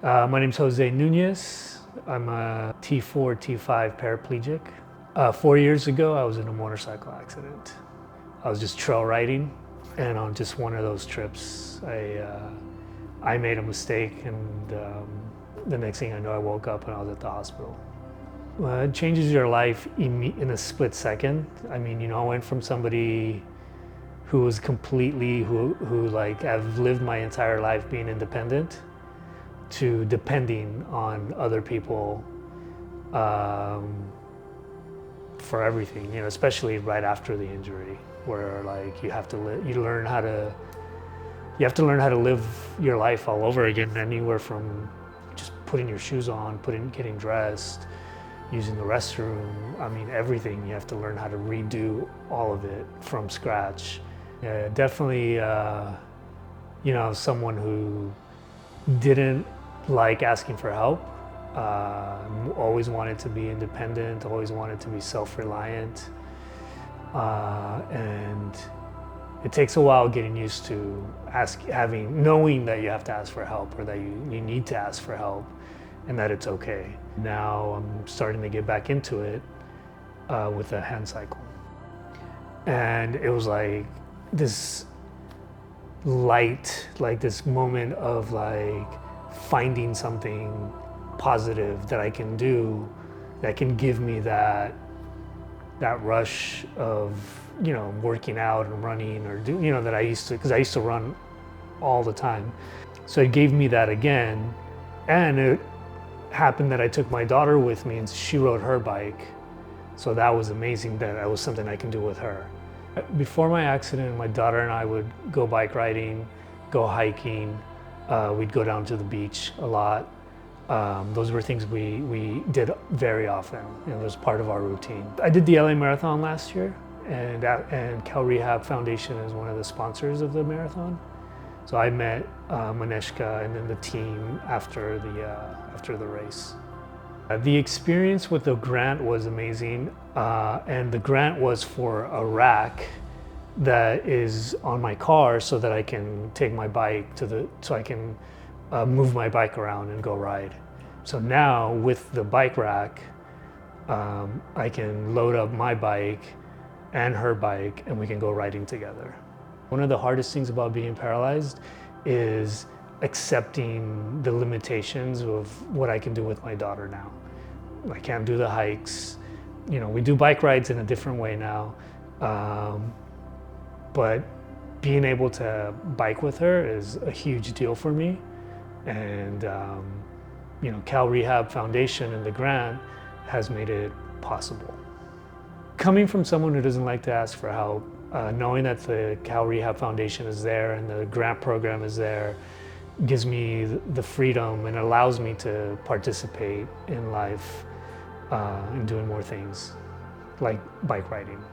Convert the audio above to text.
My name's Jose Nunez. I'm a T4, T5 paraplegic. 4 years ago, I was in a motorcycle accident. I was just trail riding, and on just one of those trips, I made a mistake, and the next thing I know, I woke up and I was at the hospital. It changes your life in a split second. I mean, I went from somebody who was completely, who like I've lived my entire life being independent, to depending on other people for everything, especially right after the injury, where like you have to learn how to live your life all over again, anywhere from just putting your shoes on, getting dressed, using the restroom. I mean, everything. You have to learn how to redo all of it from scratch. Yeah, definitely, someone who didn't like asking for help, always wanted to be independent, always wanted to be self-reliant, and it takes a while getting used to knowing that you have to ask for help, or that you need to ask for help, and that it's okay. Now I'm starting to get back into it with a hand cycle, and it was like this light, like this moment of like finding something positive that I can do that can give me that rush of working out and running, or that I used to, because I used to run all the time. So it gave me that again, and it happened that I took my daughter with me and she rode her bike. So that was amazing, that was something I can do with her. Before my accident, my daughter and I would go bike riding, go hiking. We'd go down to the beach a lot. Those were things we did very often, and it was part of our routine. I did the LA Marathon last year, and Cal Rehab Foundation is one of the sponsors of the marathon. So I met Maneshka and then the team after the race. The experience with the grant was amazing, and the grant was for a rack that is on my car, so that I can take my bike so I can move my bike around and go ride. So now with the bike rack, I can load up my bike and her bike, and we can go riding together. One of the hardest things about being paralyzed is accepting the limitations of what I can do with my daughter now. I can't do the hikes. We do bike rides in a different way now. But being able to bike with her is a huge deal for me. And Cal Rehab Foundation and the grant has made it possible. Coming from someone who doesn't like to ask for help, knowing that the Cal Rehab Foundation is there and the grant program is there gives me the freedom and allows me to participate in life, in doing more things like bike riding.